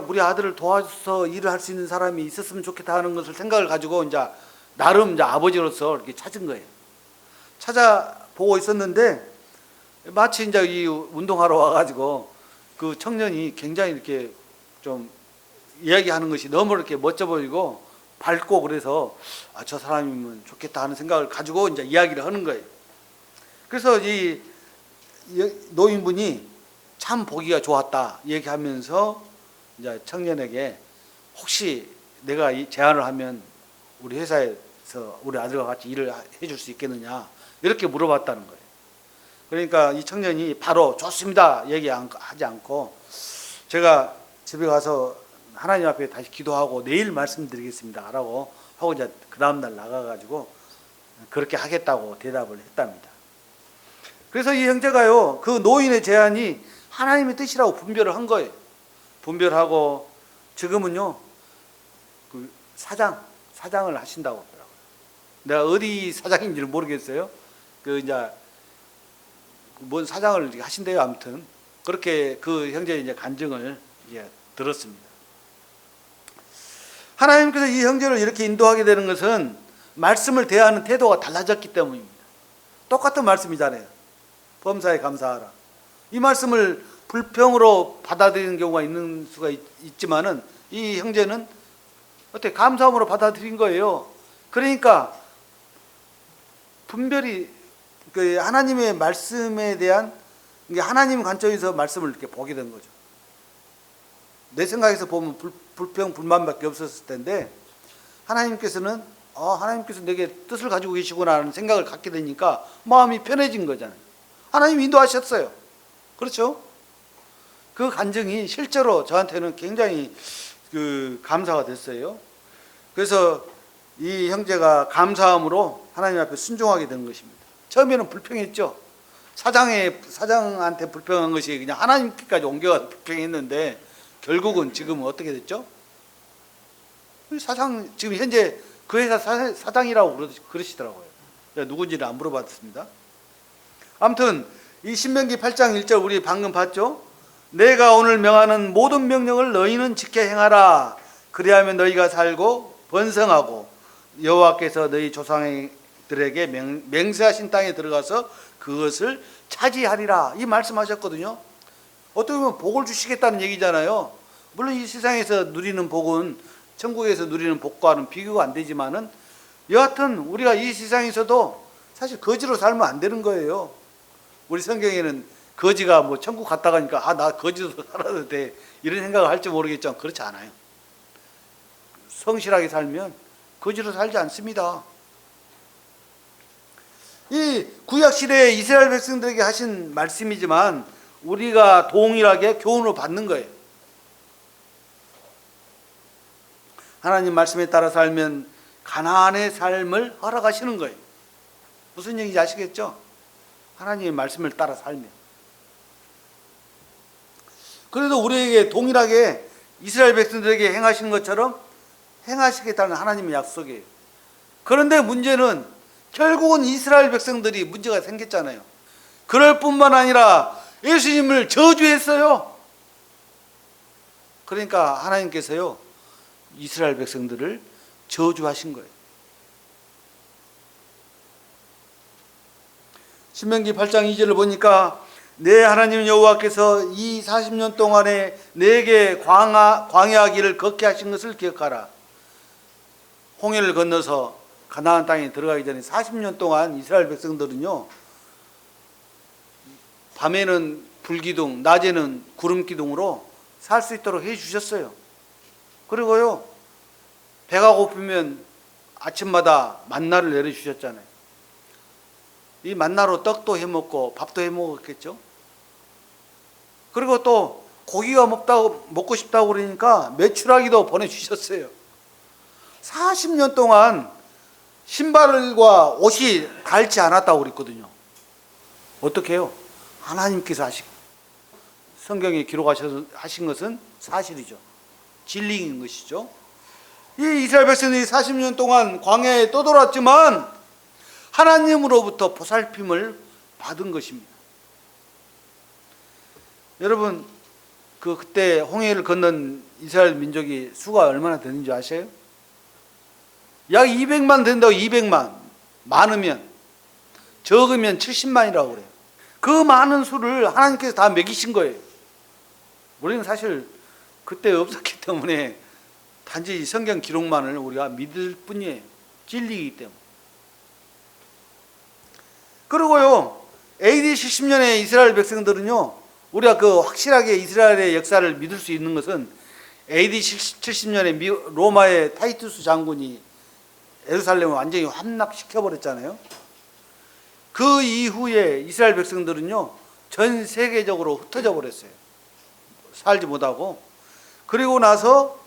우리 아들을 도와서 일을 할 수 있는 사람이 있었으면 좋겠다 하는 것을 생각을 가지고 이제 나름 이제 아버지로서 이렇게 찾은 거예요. 찾아보고 있었는데 마치 이제 이 운동하러 와가지고 그 청년이 굉장히 이렇게 좀 이야기하는 것이 너무 이렇게 멋져 보이고 밝고 그래서 저 사람이면 좋겠다 하는 생각을 가지고 이제 이야기를 하는 거예요. 그래서 이 노인분이 참 보기가 좋았다 얘기하면서 이제 청년에게 혹시 내가 이 제안을 하면 우리 회사에서 가서 우리 아들과 같이 일을 해줄 수 있겠느냐 이렇게 물어봤다는 거예요. 그러니까 이 청년이 바로 좋습니다 얘기하지 않고 제가 집에 가서 하나님 앞에 다시 기도하고 내일 말씀드리겠습니다 라고 하고 이제 그 다음날 나가가지고 그렇게 하겠다고 대답을 했답니다. 그래서 이 형제가요 그 노인의 제안이 하나님의 뜻이라고 분별을 한 거예요. 분별하고 지금은요 그 사장을 하신다고 하더라고요. 내가 어디 사장인지를 모르겠어요. 그 이제 뭔 사장을 하신대요. 아무튼 그렇게 그 형제의 이제 간증을 이제 들었습니다. 하나님께서 이 형제를 이렇게 인도하게 되는 것은 말씀을 대하는 태도가 달라졌기 때문입니다. 똑같은 말씀이잖아요. 범사에 감사하라. 이 말씀을 불평으로 받아들이는 경우가 있는 수가 있지만은 이 형제는 어떻게 감사함으로 받아들인 거예요. 그러니까 분별이 그 하나님의 말씀에 대한 하나님 관점에서 말씀을 이렇게 보게 된 거죠. 내 생각에서 보면 불평 불만밖에 없었을 텐데 하나님께서는 하나님께서 내게 뜻을 가지고 계시구나 하는 생각을 갖게 되니까 마음이 편해진 거잖아요. 하나님 인도하셨어요. 그렇죠? 그 간증이 실제로 저한테는 굉장히 그 감사가 됐어요. 그래서 이 형제가 감사함으로 하나님 앞에 순종하게 된 것입니다. 처음에는 불평했죠. 사장한테 불평한 것이 그냥 하나님께까지 옮겨가서 불평했는데 결국은 지금은 어떻게 됐죠? 지금 현재 그 회사 사장이라고 그러시더라고요. 누군지는 안 물어봤습니다. 아무튼 이 신명기 8장 1절 우리 방금 봤죠? 내가 오늘 명하는 모든 명령을 너희는 지켜 행하라. 그리하면 너희가 살고 번성하고 여호와께서 너희 조상들에게 맹세하신 땅에 들어가서 그것을 차지하리라. 이 말씀하셨거든요. 어떻게 보면 복을 주시겠다는 얘기잖아요. 물론 이 세상에서 누리는 복은 천국에서 누리는 복과는 비교가 안 되지만은 여하튼 우리가 이 세상에서도 사실 거지로 살면 안 되는 거예요. 우리 성경에는 거지가 뭐 천국 갔다 가니까 나 거지로 살아도 돼 이런 생각을 할지 모르겠지만 그렇지 않아요. 성실하게 살면 거지로 살지 않습니다. 이 구약 시대에 이스라엘 백성들에게 하신 말씀이지만 우리가 동일하게 교훈을 받는 거예요. 하나님 말씀에 따라 살면 가나안의 삶을 허락하시는 거예요. 무슨 얘기인지 아시겠죠? 하나님의 말씀을 따라 살면. 그래도 우리에게 동일하게 이스라엘 백성들에게 행하신 것처럼 행하시겠다는 하나님의 약속이에요. 그런데 문제는 결국은 이스라엘 백성들이 문제가 생겼잖아요. 그럴 뿐만 아니라 예수님을 저주했어요. 그러니까 하나님께서요 이스라엘 백성들을 저주하신 거예요. 신명기 8장 2절을 보니까 내 하나님 여호와께서 이 40년 동안에 내게 광야 길을 걷게 하신 것을 기억하라. 홍해를 건너서 가나안 땅에 들어가기 전에 40년 동안 이스라엘 백성들은요 밤에는 불기둥, 낮에는 구름기둥으로 살 수 있도록 해 주셨어요. 그리고요 배가 고프면 아침마다 만나를 내려주셨잖아요. 이 만나로 떡도 해먹고 밥도 해먹었겠죠. 그리고 또 고기가 먹고 싶다고 그러니까 메추라기도 보내주셨어요. 40년 동안 신발과 옷이 닳지 않았다고 그랬거든요. 어떻게 해요? 하나님께서 성경에 기록하신 것은 사실이죠. 진리인 것이죠. 이 이스라엘 백성들이 40년 동안 광야에 떠돌았지만 하나님으로부터 보살핌을 받은 것입니다. 여러분 그때 홍해를 건넌 이스라엘 민족이 수가 얼마나 되는지 아세요? 약 200만 된다고. 200만 많으면, 적으면 70만이라고 그래요. 그 많은 수를 하나님께서 다 먹이신 거예요. 우리는 사실 그때 없었기 때문에 단지 성경 기록만을 우리가 믿을 뿐이에요. 진리이기 때문에. 그리고요 AD 70년에 이스라엘 백성들은요 우리가 그 확실하게 이스라엘의 역사를 믿을 수 있는 것은 AD 70년에 로마의 타이투스 장군이 예루살렘을 완전히 함락시켜 버렸잖아요. 그 이후에 이스라엘 백성들은요 전 세계적으로 흩어져 버렸어요. 살지 못하고. 그리고 나서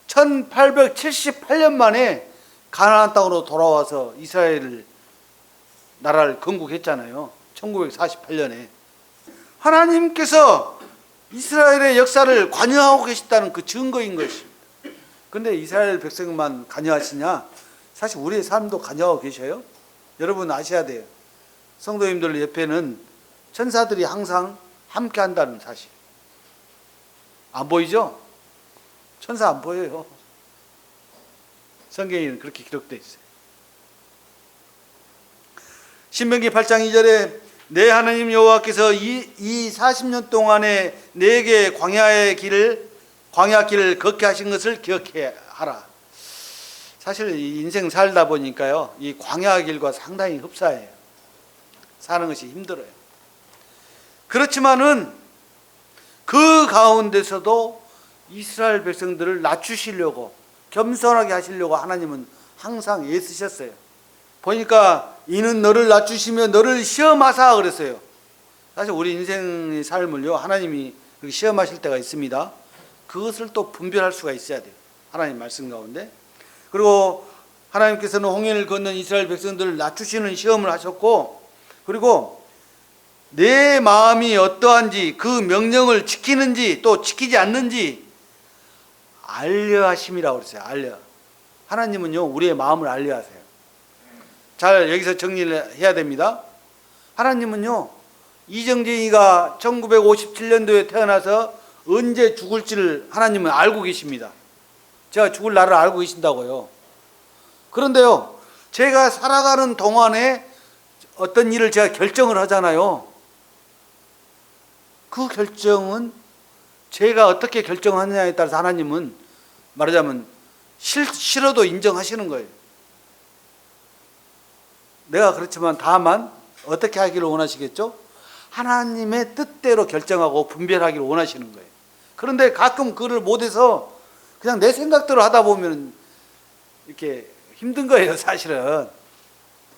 1878년 만에 가나안 땅으로 돌아와서 이스라엘 나라를 건국했잖아요. 1948년에. 하나님께서 이스라엘의 역사를 관여하고 계시다는 그 증거인 것입니다. 근데 이스라엘 백성만 관여하시냐? 사실 우리의 삶도 관여하고 계셔요. 여러분 아셔야 돼요. 성도님들 옆에는 천사들이 항상 함께 한다는 사실. 안 보이죠? 천사 안 보여요. 성경에는 그렇게 기록되어 있어요. 신명기 8장 2절에 내 하나님 여호와께서 이 40년 동안에 내게 광야 길을 걷게 하신 것을 기억해 하라. 사실 인생 살다 보니까요 이 광야 길과 상당히 흡사해요. 사는 것이 힘들어요. 그렇지만은 그 가운데서도 이스라엘 백성들을 낮추시려고 겸손하게 하시려고 하나님은 항상 애쓰셨어요. 보니까 이는 너를 낮추시며 너를 시험하사 그랬어요. 사실 우리 인생의 삶을요 하나님이 시험하실 때가 있습니다. 그것을 또 분별할 수가 있어야 돼요. 하나님 말씀 가운데. 그리고 하나님께서는 홍해를 건넌 이스라엘 백성들을 낮추시는 시험을 하셨고, 그리고 내 마음이 어떠한지 그 명령을 지키는지 또 지키지 않는지 알려 하심이라고 그랬어요. 알려. 하나님은요 우리의 마음을 알려 하세요. 잘 여기서 정리를 해야 됩니다. 하나님은요 이정진이가 1957년도에 태어나서 언제 죽을지를 하나님은 알고 계십니다. 제가 죽을 날을 알고 계신다고요. 그런데요 제가 살아가는 동안에 어떤 일을 제가 결정을 하잖아요. 그 결정은 제가 어떻게 결정하느냐에 따라서 하나님은 말하자면 싫어도 인정하시는 거예요. 내가 그렇지만 다만 어떻게 하기를 원하시겠죠? 하나님의 뜻대로 결정하고 분별하기를 원하시는 거예요. 그런데 가끔 그걸 못해서 그냥 내 생각대로 하다 보면 이렇게 힘든 거예요. 사실은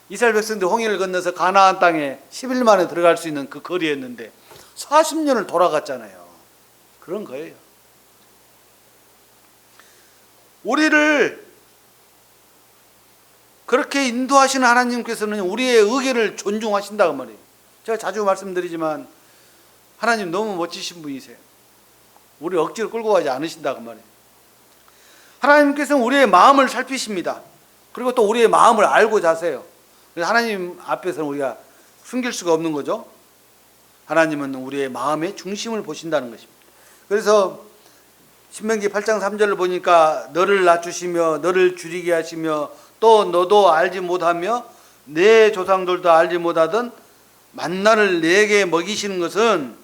이스라엘 백성들 홍해를 건너서 가나안 땅에 10일 만에 들어갈 수 있는 그 거리였는데 40년을 돌아갔잖아요. 그런 거예요. 우리를 그렇게 인도하시는 하나님께서는 우리의 의견을 존중하신다고 말이에요. 제가 자주 말씀드리지만 하나님 너무 멋지신 분이세요. 우리 억지로 끌고 가지 않으신다고 말이에요. 하나님께서는 우리의 마음을 살피십니다. 그리고 또 우리의 마음을 알고 자세요. 그래서 하나님 앞에서는 우리가 숨길 수가 없는 거죠. 하나님은 우리의 마음의 중심을 보신다는 것입니다. 그래서 신명기 8장 3절을 보니까 너를 낮추시며 너를 줄이게 하시며 또 너도 알지 못하며 내 조상들도 알지 못하던 만나를 내게 먹이시는 것은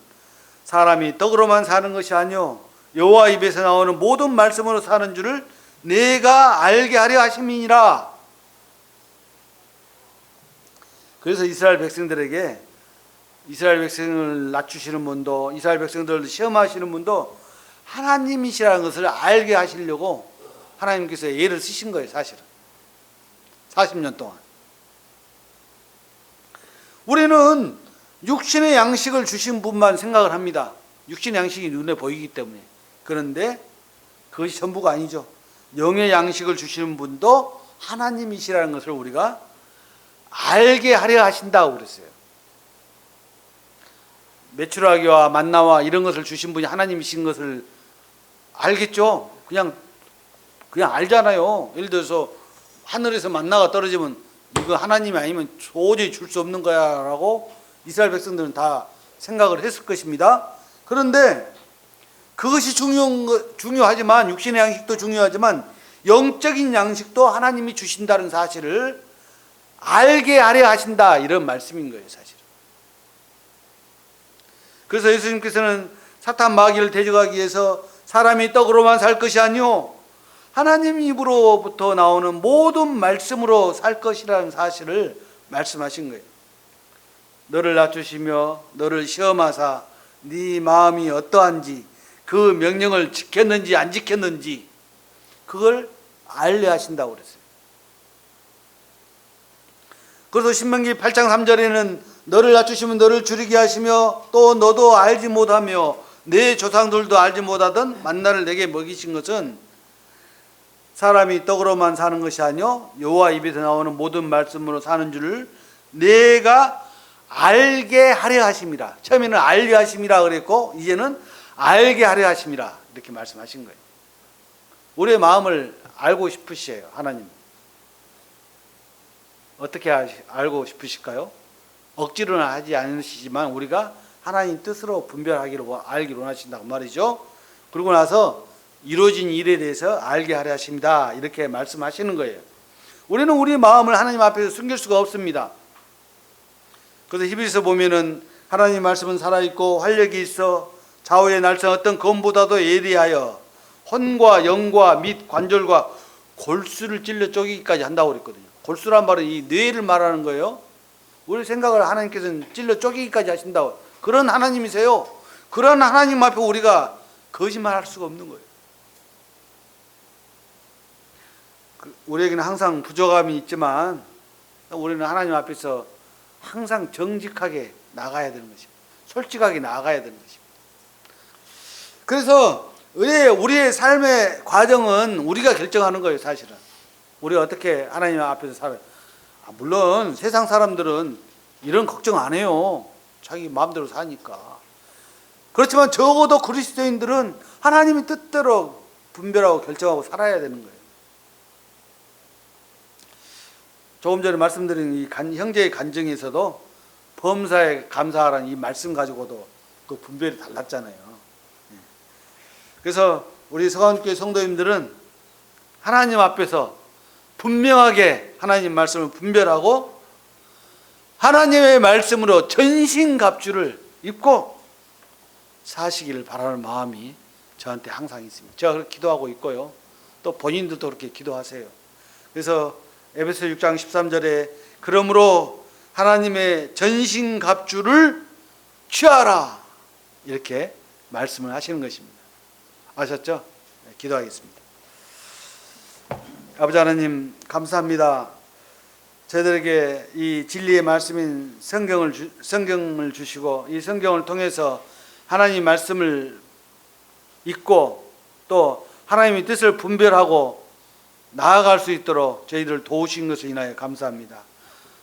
사람이 떡으로만 사는 것이 아니요 여호와 입에서 나오는 모든 말씀으로 사는 줄을 내가 알게 하려 하심이니라. 그래서 이스라엘 백성들에게 이스라엘 백성을 낮추시는 분도 이스라엘 백성들을 시험하시는 분도 하나님이시라는 것을 알게 하시려고 하나님께서 애를 쓰신 거예요. 사실은 40년 동안 우리는 육신의 양식을 주신 분만 생각을 합니다. 육신의 양식이 눈에 보이기 때문에. 그런데 그것이 전부가 아니죠. 영의 양식을 주시는 분도 하나님이시라는 것을 우리가 알게 하려 하신다고 그랬어요. 메추라기와 만나와 이런 것을 주신 분이 하나님이신 것을 알겠죠? 그냥 알잖아요. 예를 들어서 하늘에서 만나가 떨어지면 이거 하나님이 아니면 도저히 줄 수 없는 거야 라고 이스라엘 백성들은 다 생각을 했을 것입니다. 그런데 그것이 중요하지만 육신의 양식도 중요하지만 영적인 양식도 하나님이 주신다는 사실을 알게 하려 하신다, 이런 말씀인 거예요. 사실은. 그래서 예수님께서는 사탄 마귀를 대적하기 위해서 사람이 떡으로만 살 것이 아니요 하나님 입으로부터 나오는 모든 말씀으로 살 것이라는 사실을 말씀하신 거예요. 너를 낮추시며 너를 시험하사 네 마음이 어떠한지 그 명령을 지켰는지 안 지켰는지 그걸 알려 하신다고 그랬어요. 그래서 신명기 8장 3절에는 너를 낮추시면 너를 줄이게 하시며 또 너도 알지 못하며 내 조상들도 알지 못하던 만나를 내게 먹이신 것은 사람이 떡으로만 사는 것이 아니요 여호와 입에서 나오는 모든 말씀으로 사는 줄을 내가 알게 하려 하심이라. 처음에는 알게 하심이라 그랬고 이제는 알게 하려 하심이라 이렇게 말씀하신 거예요. 우리의 마음을 알고 싶으시에요. 하나님 어떻게 알고 싶으실까요? 억지로는 하지 않으시지만 우리가 하나님 뜻으로 분별하기를 알기를 원하신다고 말이죠. 그러고 나서 이루어진 일에 대해서 알게 하려 하십니다. 이렇게 말씀하시는 거예요. 우리는 우리 마음을 하나님 앞에서 숨길 수가 없습니다. 그래서 히브리서 보면은 하나님 말씀은 살아있고 활력이 있어 좌우의 날선 어떤 검보다도 예리하여 혼과 영과 및 관절과 골수를 찔러 쪼개기까지 한다고 그랬거든요. 골수란 말은 이 뇌를 말하는 거예요. 우리 생각을 하나님께서는 찔러 쪼개기까지 하신다고. 그런 하나님이세요. 그런 하나님 앞에 우리가 거짓말할 수가 없는 거예요. 우리에게는 항상 부족함이 있지만 우리는 하나님 앞에서 항상 정직하게 나가야 되는 것입니다. 솔직하게 나가야 되는 것입니다. 그래서 우리의 삶의 과정은 우리가 결정하는 거예요. 사실은 우리가 어떻게 하나님 앞에서 살아요. 물론 세상 사람들은 이런 걱정 안 해요. 자기 마음대로 사니까. 그렇지만 적어도 그리스도인들은 하나님의 뜻대로 분별하고 결정하고 살아야 되는 거예요. 조금 전에 말씀드린 이 형제의 간증에서도 범사에 감사하라는 이 말씀 가지고도 그 분별이 달랐잖아요. 그래서 우리 서강교회 성도님들은 하나님 앞에서 분명하게 하나님 말씀을 분별하고 하나님의 말씀으로 전신갑주를 입고 사시기를 바라는 마음이 저한테 항상 있습니다. 제가 그렇게 기도하고 있고요. 또 본인들도 그렇게 기도하세요. 그래서 에베소 6장 13절에 그러므로 하나님의 전신갑주를 취하라 이렇게 말씀을 하시는 것입니다. 아셨죠? 네, 기도하겠습니다. 아버지 하나님 감사합니다. 저희들에게 이 진리의 말씀인 성경을 주시고 이 성경을 통해서 하나님 말씀을 읽고 또 하나님의 뜻을 분별하고 나아갈 수 있도록 저희들을 도우신 것을 인하여 감사합니다.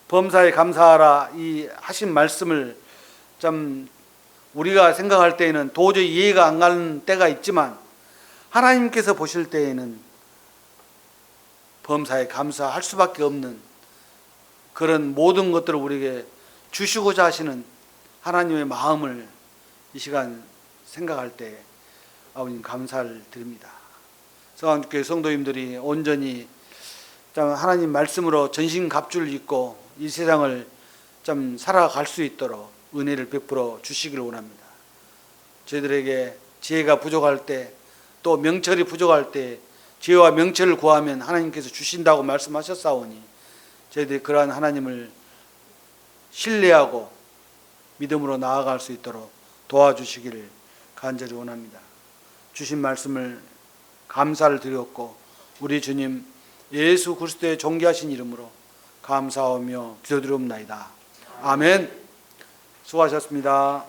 범사에 감사하라 이 하신 말씀을 좀 우리가 생각할 때에는 도저히 이해가 안 가는 때가 있지만 하나님께서 보실 때에는 범사에 감사할 수밖에 없는 그런 모든 것들을 우리에게 주시고자 하시는 하나님의 마음을 이 시간 생각할 때 아버님 감사를 드립니다. 서강교회 성도님들이 온전히 하나님 말씀으로 전신갑주를 입고 이 세상을 좀 살아갈 수 있도록 은혜를 베풀어 주시기를 원합니다. 저희들에게 지혜가 부족할 때 또 명철이 부족할 때 지혜와 명철을 구하면 하나님께서 주신다고 말씀하셨사오니 저희들이 그러한 하나님을 신뢰하고 믿음으로 나아갈 수 있도록 도와주시기를 간절히 원합니다. 주신 말씀을 감사를 드렸고 우리 주님 예수 그리스도의 존귀하신 이름으로 감사하며 기도드리옵나이다. 아멘. 수고하셨습니다.